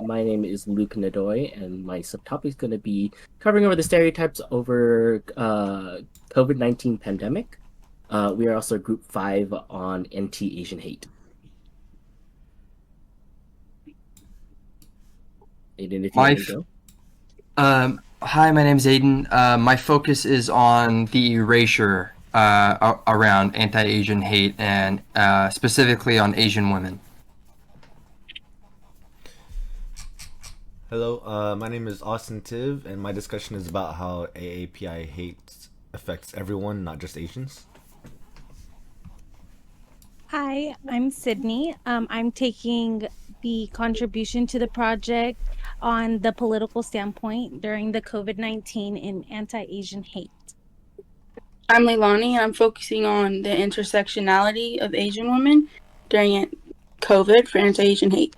My name is Luke Nadoy, and my subtopic is going to be covering over the stereotypes over COVID-19 pandemic. We are also Group 5 on anti-Asian hate. Aiden, if you My want to f- go. Hi, my name's Aiden. My focus is on the erasure around anti-Asian hate and specifically on Asian women. Hello, my name is Austin Tiv, and my discussion is about how AAPI hate affects everyone, not just Asians. Hi, I'm Cydney. I'm taking the contribution to the project on the political standpoint during the COVID-19 and anti-Asian hate. I'm Loni, and I'm focusing on the intersectionality of Asian women during COVID for anti-Asian hate.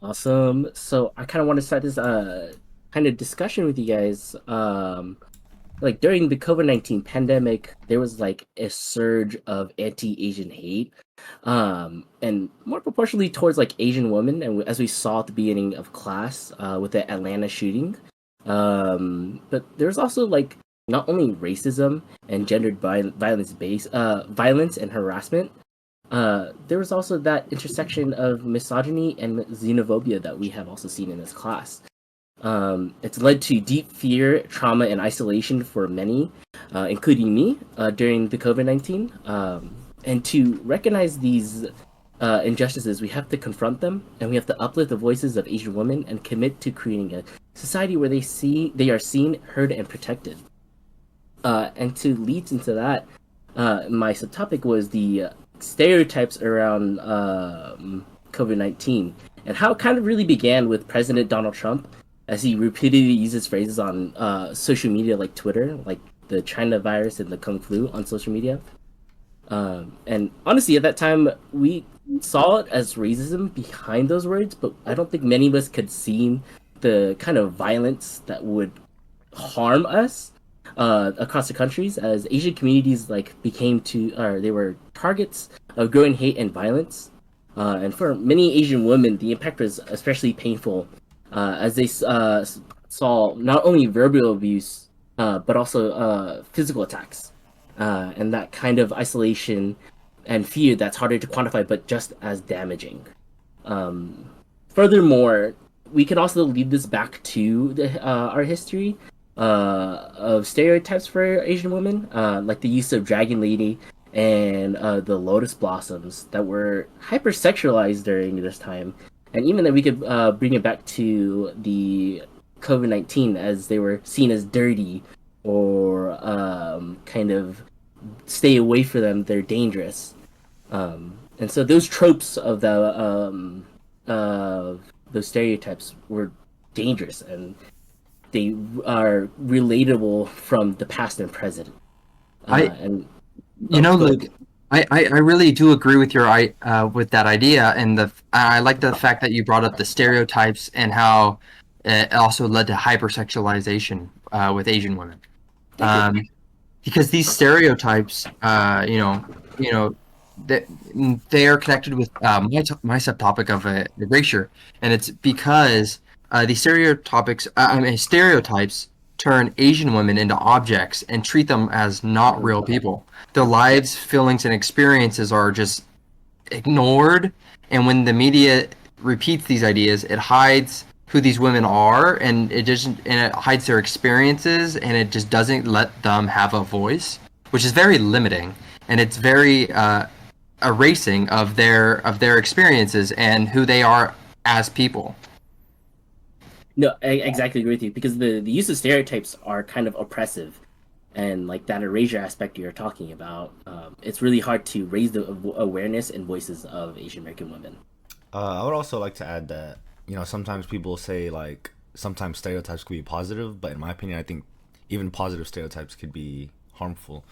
Awesome. So I kind of want to start this kind of discussion with you guys. Like during the COVID-19 pandemic, there was like a surge of anti-Asian hate, and more proportionally towards like Asian women. And as we saw at the beginning of class, with the Atlanta shooting, but there's also like not only racism and gendered violence and harassment. There was also that intersection of misogyny and xenophobia that we have also seen in this class. It's led to deep fear, trauma, and isolation for many, including me, during the COVID-19. And to recognize these injustices, we have to confront them, and we have to uplift the voices of Asian women and commit to creating a society where they are seen, heard, and protected. And to lead into that, my subtopic was the stereotypes around COVID-19 and how it kind of really began with President Donald Trump as he repeatedly uses phrases on social media like Twitter, like the China virus and the Kung flu on social media. And honestly, at that time, we saw it as racism behind those words, but I don't think many of us could see the kind of violence that would harm us across the countries as Asian communities like they were targets of growing hate and violence. And for many Asian women, the impact was especially painful as they saw not only verbal abuse but also physical attacks, and that kind of isolation and fear that's harder to quantify but just as damaging. Um, Furthermore, we can also lead this back to our history of stereotypes for Asian women, like the use of Dragon Lady and the Lotus Blossoms that were hypersexualized during this time, and even that we could bring it back to the COVID-19 as they were seen as dirty or kind of stay away from them. They're dangerous, and so those tropes of those stereotypes were dangerous and they are relatable from the past and present. I, And go Luke, ahead. I really do agree with with that idea, and I like the fact that you brought up the stereotypes and how it also led to hypersexualization with Asian women. Thank you. Um, because these stereotypes, you know, that they are connected with my subtopic of erasure, and it's because these stereotypes turn Asian women into objects and treat them as not real people. Their lives, feelings, and experiences are just ignored, and when the media repeats these ideas, it hides who these women are, and it hides their experiences, and it just doesn't let them have a voice, which is very limiting, and it's very erasing of their experiences and who they are as people. No, I exactly agree with you because the use of stereotypes are kind of oppressive, and like that erasure aspect you're talking about, it's really hard to raise the awareness and voices of Asian American women. I would also like to add that sometimes people say like sometimes stereotypes could be positive, but in my opinion, I think even positive stereotypes could be harmful.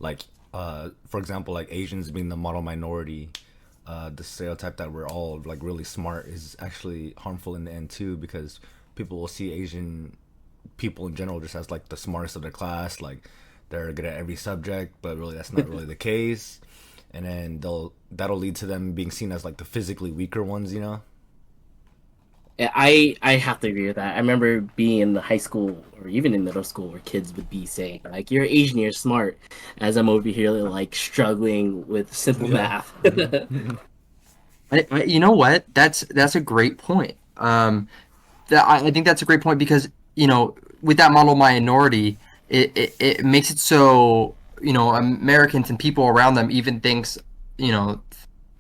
Like, for example, like Asians being the model minority, the stereotype that we're all like really smart is actually harmful in the end too, because people will see Asian people in general just as like the smartest of their class, like they're good at every subject, but really that's not really the case. And then that'll lead to them being seen as like the physically weaker ones. I have to agree with that. I remember being in high school or even in middle school where kids would be saying like, "You're Asian, you're smart," as I'm over here like struggling with simple Yeah. math. You know what? That's a great point. I think that's a great point because with that model minority, it makes it so Americans and people around them even thinks you know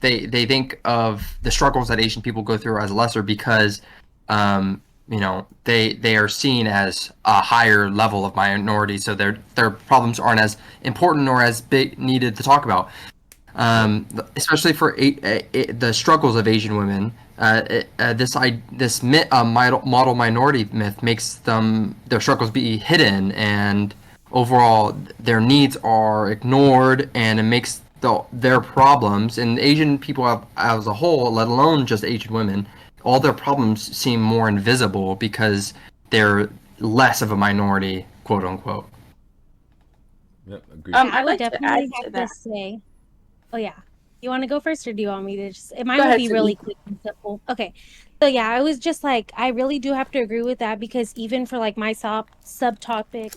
they think of the struggles that Asian people go through as lesser because they are seen as a higher level of minority, so their problems aren't as important or as big needed to talk about. Yep. Especially for the struggles of Asian women. This model minority myth makes their struggles be hidden, and overall their needs are ignored, and it makes their problems and Asian people as a whole, let alone just Asian women, all their problems seem more invisible because they're less of a minority, quote unquote. Yep. Agreed. Yeah, I I'd would like to add definitely to have to that. say. Oh yeah. You want to go first or do you want me to just mine Go will ahead, be really Cydney. quick and simple. Okay. So yeah, I was just like I really do have to agree with that because even for like my subtopic,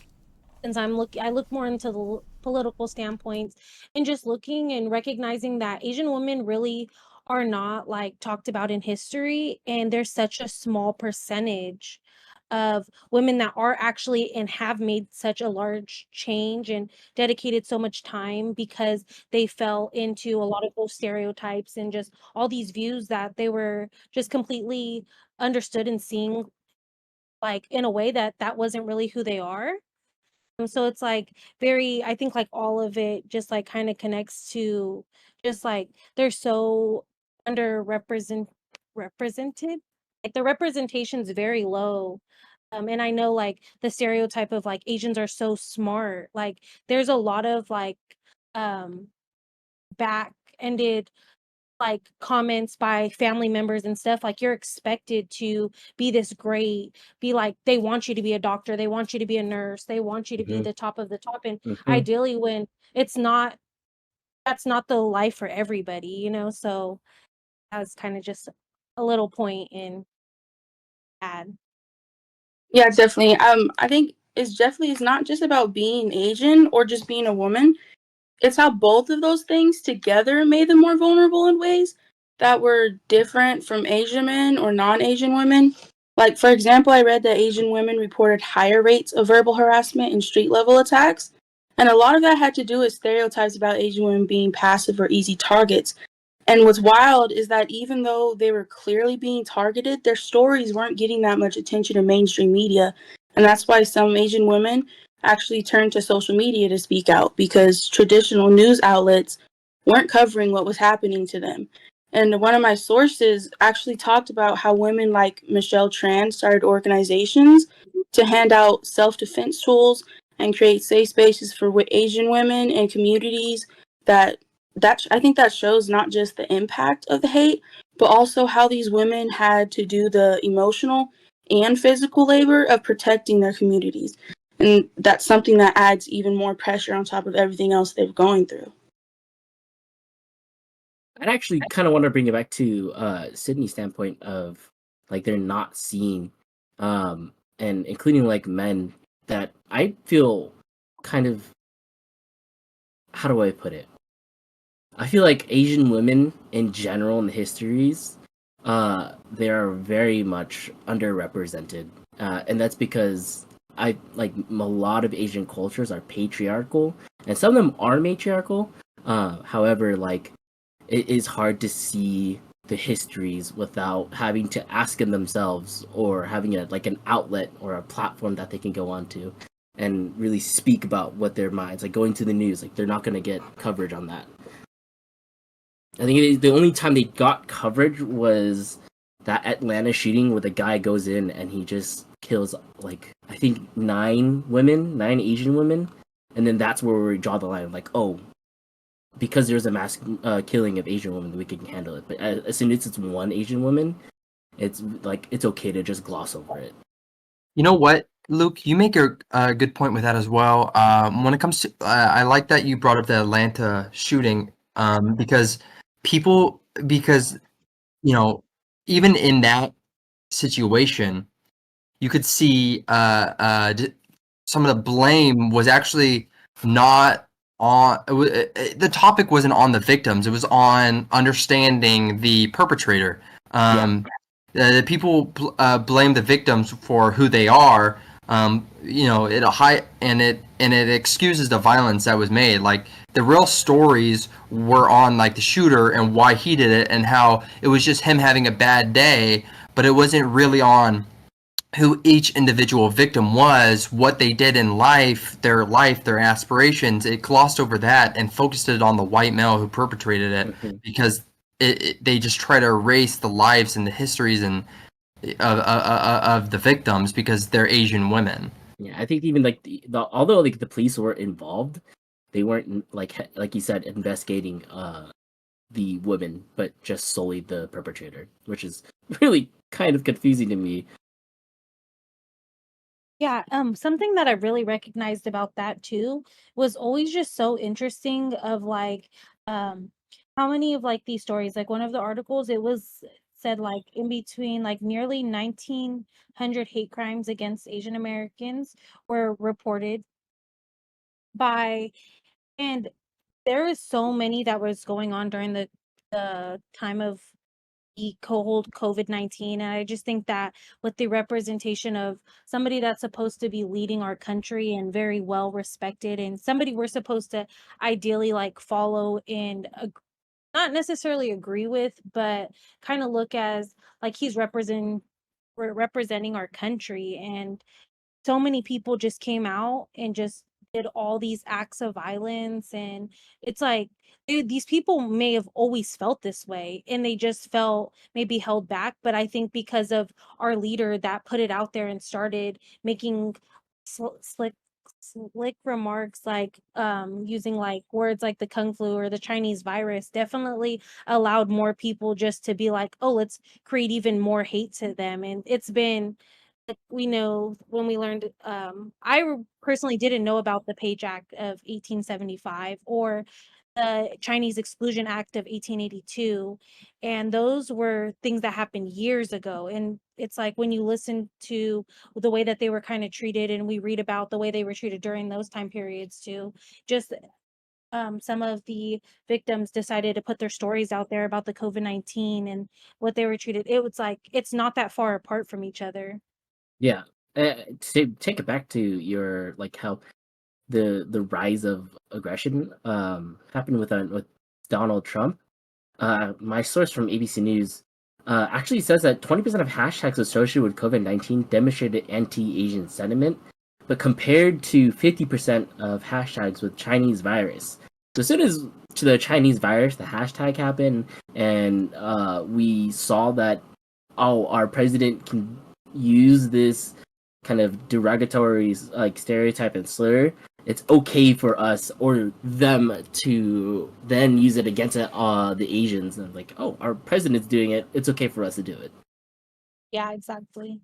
since I look more into the political standpoints and just looking and recognizing that Asian women really are not like talked about in history, and there's such a small percentage of women that are actually and have made such a large change and dedicated so much time because they fell into a lot of those stereotypes and just all these views that they were just completely understood and seeing like in a way that that wasn't really who they are. So it's like very, I think like all of it just like kind of connects to just like they're so represented. Like the representation's very low. And I know like the stereotype of like Asians are so smart. Like there's a lot of like um back ended like comments by family members and stuff like you're expected to be this great, be like they want you to be a doctor, they want you to be a nurse, they want you to be Hmm. the top of the top, and Hmm. ideally when it's not, that's not the life for everybody, so that's kind of just a little point in ad. Yeah, definitely. I think it's not just about being Asian or just being a woman. It's how both of those things together made them more vulnerable in ways that were different from Asian men or non-Asian women. Like, for example, I read that Asian women reported higher rates of verbal harassment and street level attacks. And a lot of that had to do with stereotypes about Asian women being passive or easy targets. And what's wild is that even though they were clearly being targeted, their stories weren't getting that much attention in mainstream media. And that's why some Asian women actually turned to social media to speak out because traditional news outlets weren't covering what was happening to them. And one of my sources actually talked about how women like Michelle Tran started organizations to hand out self defense tools and create safe spaces for Asian women and communities that I think that shows not just the impact of the hate, but also how these women had to do the emotional and physical labor of protecting their communities. And that's something that adds even more pressure on top of everything else they're going through. I'd actually kind of want to bring it back to Sydney's standpoint of like they're not seen, and including like men that I feel kind of, how do I put it? I feel like Asian women in general in the histories, they are very much underrepresented, and that's because I like a lot of Asian cultures are patriarchal, and some of them are matriarchal. However, like it is hard to see the histories without having to ask them themselves or having a like an outlet or a platform that they can go onto and really speak about what their minds like going to the news. Like they're not going to get coverage on that. I think the only time they got coverage was that Atlanta shooting where the guy goes in and he just kills like I think 9 women, 9 Asian women, and then that's where we draw the line. Like, oh, because there's a mass killing of Asian women, we can handle it. But as soon as it's one Asian woman, it's like it's okay to just gloss over it. You know what, Luke? You make a good point with that as well. When it comes to, I like that you brought up the Atlanta shooting, because people, because you know, even in that situation, you could see some of the blame was actually not on the topic wasn't on the victims. It was on understanding the perpetrator. The people blame the victims for who they are. It excuses the violence that was made. Like the real stories were on like the shooter and why he did it and how it was just him having a bad day, but it wasn't really on who each individual victim was, what they did in life, their aspirations. It glossed over that and focused it on the white male who perpetrated it because they just try to erase the lives and the histories and of the victims because they're Asian women. Yeah, I think even like although like the police were involved, they weren't like you said investigating the women, but just solely the perpetrator, which is really kind of confusing to me. Yeah, something that I really recognized about that too was always just so interesting of like how many of like these stories, like one of the articles, it was said like in between like nearly 1900 hate crimes against Asian Americans were reported by, and there is so many that was going on during the time of the cold COVID-19. And I just think that with the representation of somebody that's supposed to be leading our country and very well respected, and somebody we're supposed to ideally like follow and not necessarily agree with, but kind of look as like he's representing our country. And so many people just came out and just did all these acts of violence, and it's like, dude, these people may have always felt this way and they just felt maybe held back, but I think because of our leader that put it out there and started making slick remarks, like using like words like the kung flu or the Chinese virus, definitely allowed more people just to be like, oh, let's create even more hate to them. And it's been, we know when we learned, personally didn't know about the Page Act of 1875 or the Chinese Exclusion Act of 1882, and those were things that happened years ago. And it's like when you listen to the way that they were kind of treated, and we read about the way they were treated during those time periods too, just some of the victims decided to put their stories out there about the COVID-19 and what they were treated. It was like it's not that far apart from each other. Yeah, to take it back to your like how the rise of aggression happened with Donald Trump. My source from ABC News actually says that 20% of hashtags associated with COVID-19 demonstrated anti-Asian sentiment, but compared to 50% of hashtags with Chinese virus. So as soon as to the Chinese virus, the hashtag happened, and we saw that our president can use this kind of derogatory like stereotype and slur, it's okay for us or them to then use it against the Asians, and like, oh, our president's doing it, it's okay for us to do it. Yeah, exactly.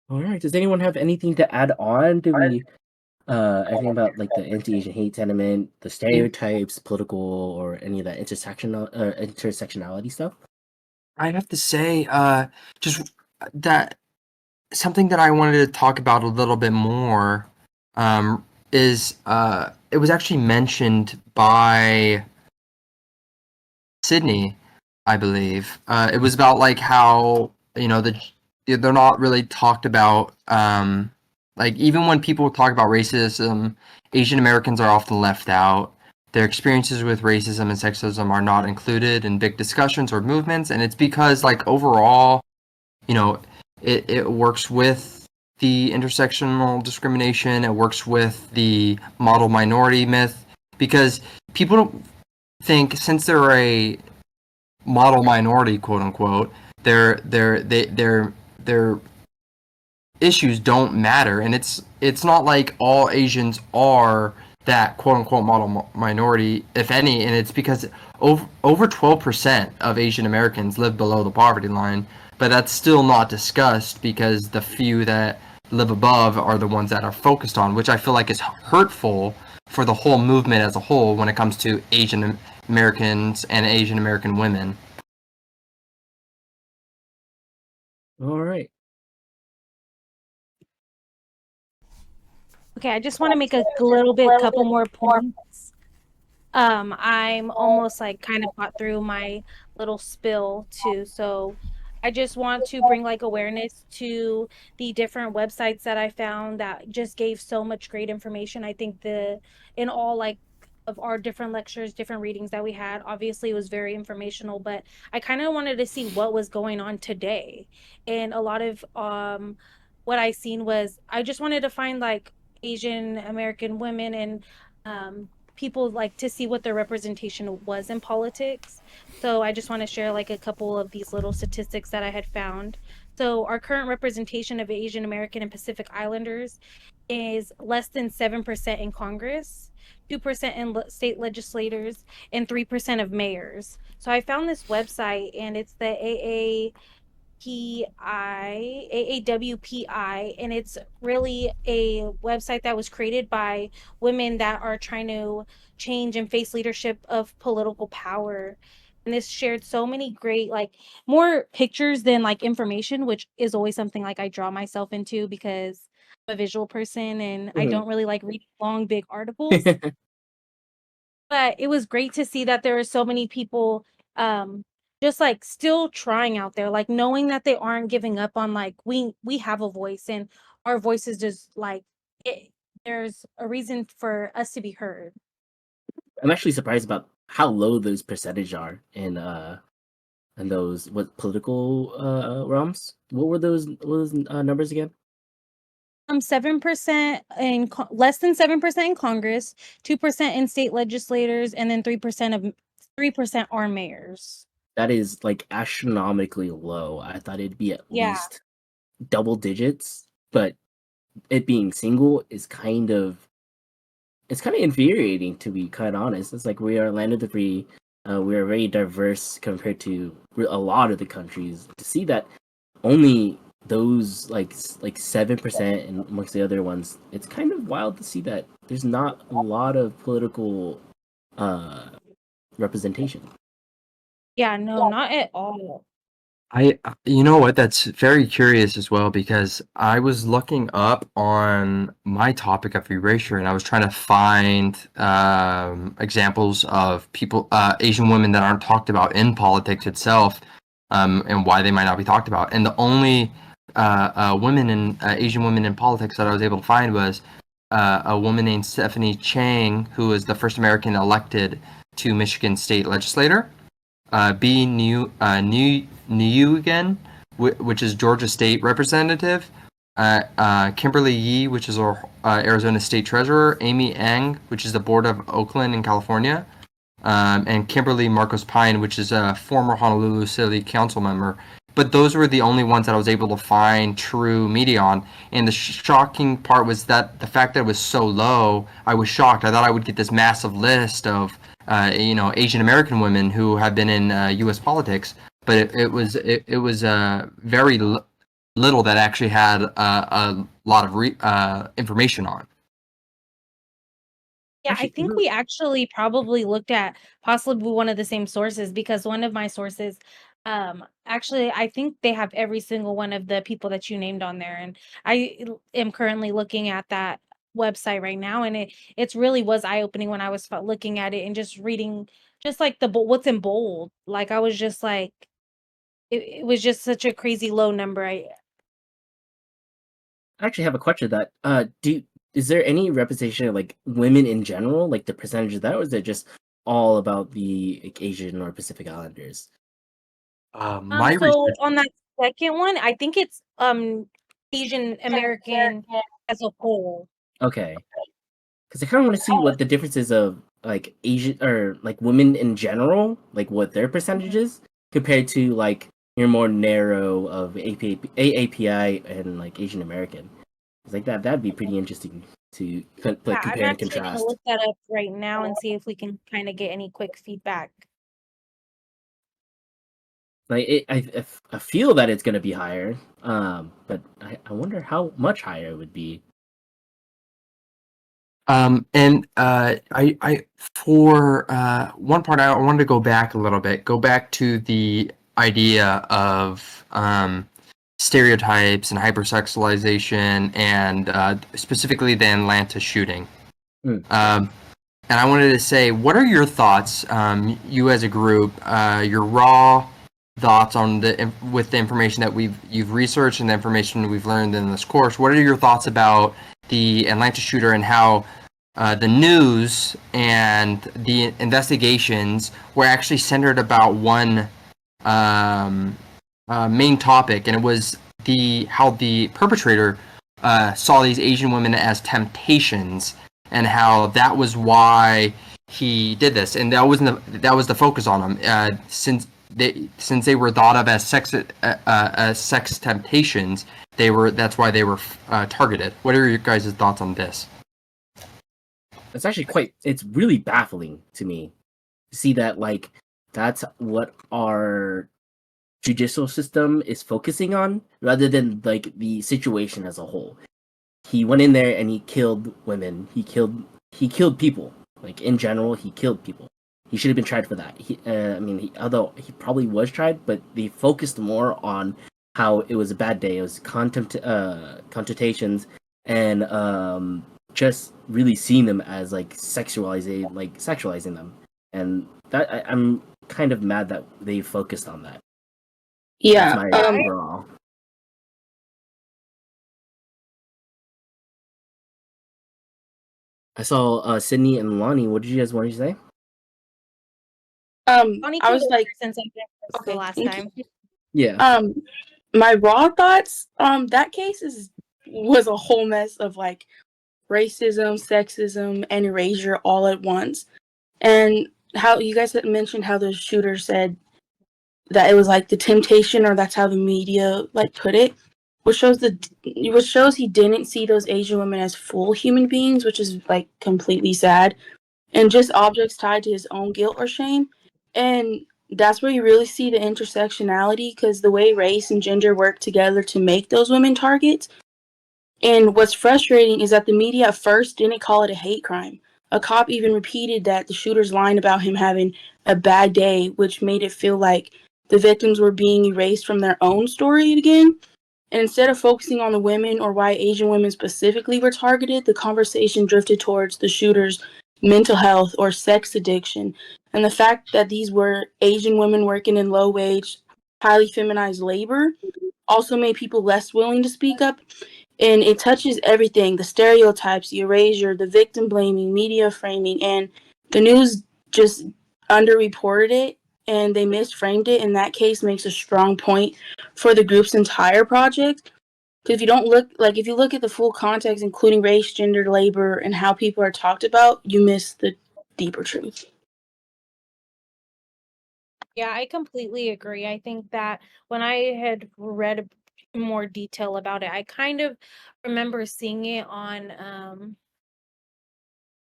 All right, does anyone have anything to add on? Do we anything about like the anti-Asian hate sentiment, the stereotypes, political, or any of that intersectionality stuff? I have to say, just that something that I wanted to talk about a little bit more is it was actually mentioned by Cydney, I believe. It was about like how they're not really talked about. Like even when people talk about racism, Asian Americans are often left out. Their experiences with racism and sexism are not included in big discussions or movements, and it's because like overall, it works with the intersectional discrimination. It works with the model minority myth because people don't think since they're a model minority, quote unquote, their issues don't matter, and it's not like all Asians are that quote unquote model minority, if any, and it's because over 12% of Asian Americans live below the poverty line, but that's still not discussed because the few that live above are the ones that are focused on, which I feel like is hurtful for the whole movement as a whole when it comes to Americans and Asian American women. All right. Okay, I just want to make a little bit, couple more points. I'm almost like kind of got through my little spill too. So I just want to bring like awareness to the different websites that I found that just gave so much great information. I think in all like of our different lectures, different readings that we had, obviously it was very informational, but I kind of wanted to see what was going on today. And a lot of what I seen was I just wanted to find like Asian American women and people like to see what their representation was in politics. So I just want to share like a couple of these little statistics that I had found. So our current representation of Asian American and Pacific Islanders is less than 7% in Congress, 2% in state legislators, and 3% of mayors. So I found this website and it's the AAWPI, and it's really a website that was created by women that are trying to change and face leadership of political power. And this shared so many great, like more pictures than like information, which is always something like I draw myself into because I'm a visual person and I Mhm. don't really like reading long, big articles. But it was great to see that there are so many people um just like still trying out there, like knowing that they aren't giving up on like we have a voice and our voice is just like it, there's a reason for us to be heard. I'm actually surprised about how low those percentage are in those what political realms. What were those numbers again? 7% in less than 7% in Congress, 2% in state legislators, and then 3% are mayors. That is like astronomically low. I thought it'd be at Yeah. least double digits, but it being single is kind of infuriating, to be quite honest. It's like we are a land of the free. We are very diverse compared to a lot of the countries. To see that only those like 7% and amongst the other ones, it's kind of wild to see that there's not a lot of political uh representation. Yeah, no, not at all. You know what? That's very curious as well because I was looking up on my topic of erasure and I was trying to find examples of people, Asian women that aren't talked about in politics itself, and why they might not be talked about. And the only Asian women in politics that I was able to find was a woman named Stephanie Chang, who was the first American elected to Michigan state legislator. B. New again, which is Georgia State Representative. Kimberly Yee, which is our Arizona State Treasurer. Amy Eng, which is the Board of Oakland in California. And Kimberly Marcos Pine, which is a former Honolulu City Council member. But those were the only ones that I was able to find true media on. And the shocking part was that the fact that it was so low, I was shocked. I thought I would get this massive list of, Asian American women who have been in U.S. politics, but it was very little that actually had a lot of information on. Yeah, I Actually, think we actually probably looked at possibly one of the same sources because one of my sources, actually, I think they have every single one of the people that you named on there, and am currently looking at that website right now, and it's really was eye opening when I was looking at it and just reading just like what's in bold. Like I was just like, it was just such a crazy low number. I actually have a question that do is there any representation of like women in general, like the percentage of that, or is it just all about the like, Asian or Pacific Islanders? My So research. on that second one, I think it's Asian American as a whole. Okay, because I kind of want to see what the differences of like Asian or like women in general, like what their percentage is compared to like your more narrow of AAPI and like Asian American. It's like that'd be pretty interesting to Yeah, like I'm compare and actually gonna contrast. look that up right now and see if we can kind of get any quick feedback. Like I feel that it's gonna be higher, but I wonder how much higher it would be. I for one part, I wanted to go back a little bit, go back to the idea of stereotypes and hypersexualization, and specifically the Atlanta shooting. And I wanted to say, what are your thoughts, you as a group, your raw thoughts on with the information that you've researched and the information we've learned in this course? What are your thoughts about the Atlanta shooter and how the news and the investigations were actually centered about one main topic, and it was how the perpetrator saw these Asian women as temptations, and how that was why he did this, and that was the focus on them, since they were thought of as sex temptations. That's why they were targeted. What are your guys' thoughts on this? It's actually it's really baffling to me to see that, like, that's what our judicial system is focusing on, rather than like the situation as a whole. He went in there and he killed women. He killed people. Like, in general, he killed people. He should have been tried for that. Although he probably was tried, but they focused more on how it was a bad day. It was connotations, and just really seeing them as sexualizing them, and that I'm kind of mad that they focused on that. Yeah. That's my overall. I saw Cydney and Loni. What did you guys want to say? Bonnie I was like, since I've been first okay, the last thank time. you. Yeah. My raw thoughts, that case was a whole mess of like racism, sexism, and erasure all at once. And how you guys had mentioned how the shooter said that it was like the temptation, or that's how the media like put it, which shows he didn't see those Asian women as full human beings, which is like completely sad, and just objects tied to his own guilt or shame. And that's where you really see the intersectionality, because the way race and gender work together to make those women targets. And what's frustrating is that the media at first didn't call it a hate crime. A cop even repeated that the shooter's lying about him having a bad day, which made it feel like the victims were being erased from their own story again. And instead of focusing on the women, or why Asian women specifically were targeted, the conversation drifted towards the shooter's mental health or sex addiction. And the fact that these were Asian women working in low wage, highly feminized labor also made people less willing to speak up. And it touches everything: the stereotypes, the erasure, the victim blaming, media framing, and the news just underreported it, and they misframed it. And that case makes a strong point for the group's entire project. Because if you look at the full context, including race, gender, labor, and how people are talked about, you miss the deeper truth. Yeah, I completely agree. I think that when I had read more detail about it, I kind of remember seeing it on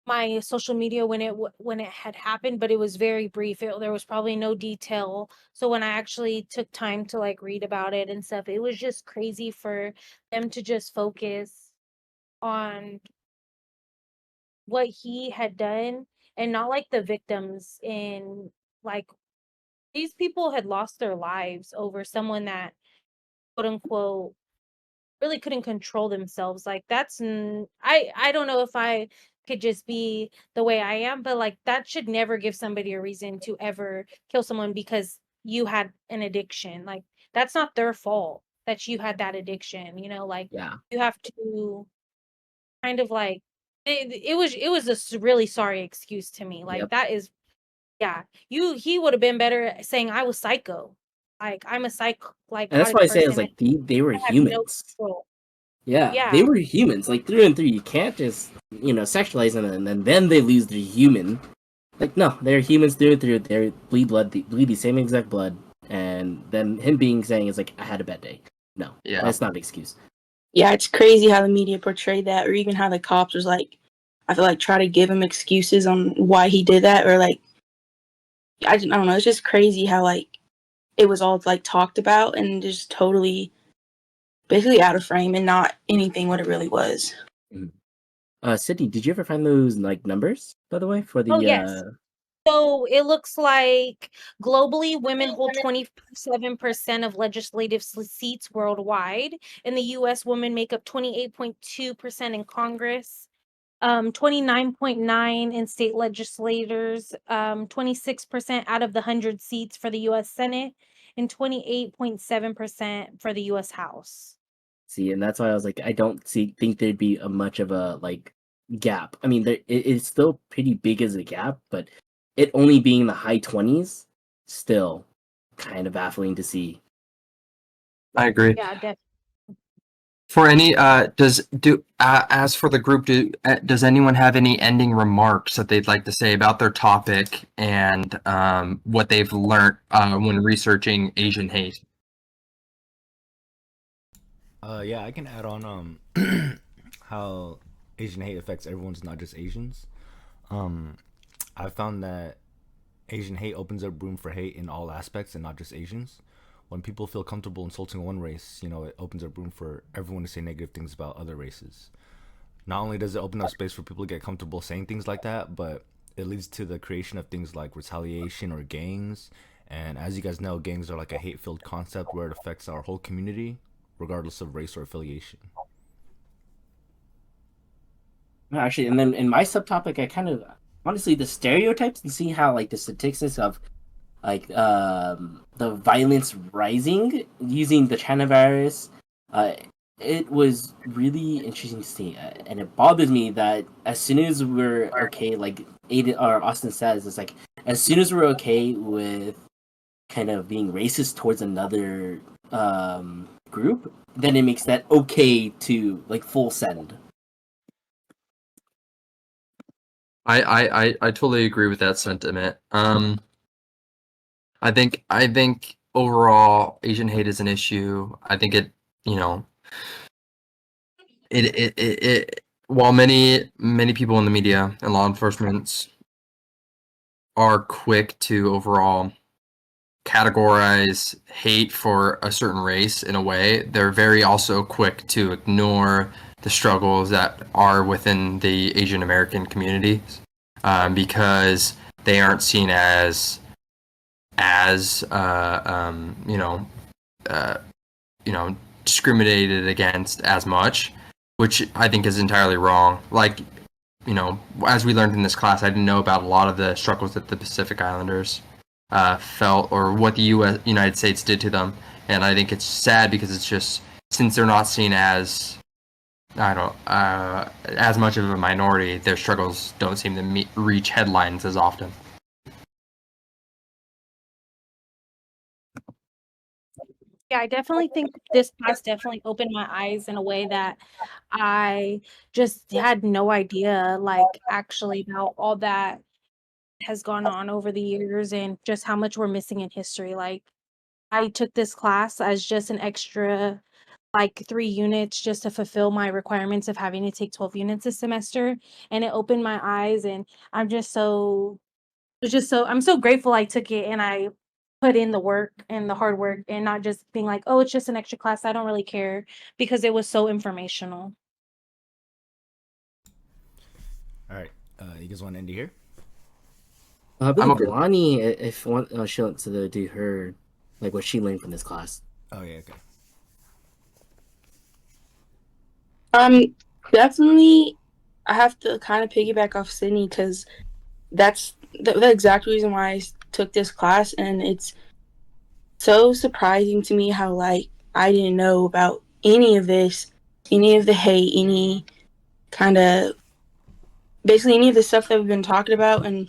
my social media when it had happened, but it was very brief. There was probably no detail. So when I actually took time to like read about it and stuff, it was just crazy for them to just focus on what he had done and not like the victims. In like, these people had lost their lives over someone that, quote unquote, really couldn't control themselves. Like, I don't know if I could just be the way I am, but like, that should never give somebody a reason to ever kill someone because you had an addiction. Like, that's not their fault that you had that addiction, like, Yeah. you have to kind of like, it was a really sorry excuse to me. Like, Yep. that is, yeah, he would have been better saying I was psycho. Like, I'm a And that's psychotic why I say it's person and like they were I have no humans. control. Yeah, they Yeah. were humans, like through and through. You can't just sexualize them and then they lose their human. Like, no, they're humans through and through. They bleed the same exact blood. And then him saying is like, I had a bad day. No, Yeah. that's not an excuse. Yeah, it's crazy how the media portrayed that, or even how the cops was like, I feel like, try to give him excuses on why he did that, or like, I don't know. It's just crazy how like it was all like talked about and just totally, basically out of frame and not anything what it really was. Cydney, did you ever find those like numbers, by the way, for Oh, the yes. So it looks like globally, women hold 27% of legislative seats worldwide. In the US, women make up 28.2% in Congress, 29.9 in state legislators, 26% out of the 100 seats for the US Senate, and 28.7% for the US House. See, and that's why I was like, I don't think there'd be a much of a like gap. I mean, it's still pretty big as a gap, but it only being the high 20s, still kind of baffling to see. I agree. Yeah, definitely. For any, as for the group, does anyone have any ending remarks that they'd like to say about their topic and what they've learned when researching Asian hate? Yeah, I can add on how Asian hate affects everyone's, not just Asians. Um, I found that Asian hate opens up room for hate in all aspects and not just Asians. When people feel comfortable insulting one race, it opens up room for everyone to say negative things about other races. Not only does it open up space for people to get comfortable saying things like that, but it leads to the creation of things like retaliation or gangs. And as you guys know, gangs are like a hate filled concept where it affects our whole community, regardless of race or affiliation. Actually, and then in my subtopic, I kind of honestly the stereotypes and see how like the statistics of like the violence rising using the China virus. Uh, it was really interesting to see, and it bothers me that as soon as we're okay, like Aiden or Austin says, it's like as soon as we're okay with kind of being racist towards another group, then it makes that okay to like full send. I totally agree with that sentiment. I think overall Asian hate is an issue. I think it, you know, it while many people in the media and law enforcement are quick to overall categorize hate for a certain race in a way, they're very also quick to ignore the struggles that are within the Asian American community, because they aren't seen as uh, discriminated against as much, which I think is entirely wrong. Like, as we learned in this class, I didn't know about a lot of the struggles that the Pacific Islanders felt, or what the United States did to them. And I think it's sad because it's just, since they're not seen as, I don't as much of a minority, their struggles don't seem to reach headlines as often. Yeah, I definitely think this class definitely opened my eyes in a way that I just had no idea, like, actually about all that has gone on over the years and just how much we're missing in history. Like, I took this class as just an extra, like, 3 units just to fulfill my requirements of having to take 12 units this semester, and it opened my eyes, and I'm just so I'm so grateful I took it and I put in the work and the hard work and not just being like, "Oh, it's just an extra class, I don't really care," because it was so informational. All right, you guys want to end it here? I I'm believe okay. Loni, if one, she wants to do her, like what she learned from this class. Oh yeah, okay. Definitely, I have to kind of piggyback off Cydney because that's the exact reason why I took this class, and it's so surprising to me how like I didn't know about any of this, any of the hate, any kind of basically any of the stuff that we've been talking about and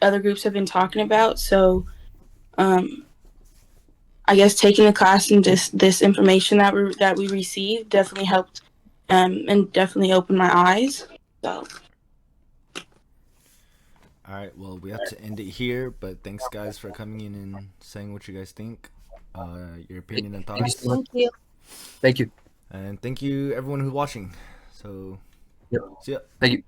other groups have been talking about. So, I guess taking the class and just this information that we received definitely helped, and definitely opened my eyes. So. All right, well, we have to end it here, but thanks guys for coming in and saying what you guys think, your opinion and Thank you so thoughts. much. Thank you. Thank you. And thank you everyone who's watching. So, Yep. see ya. Thank you.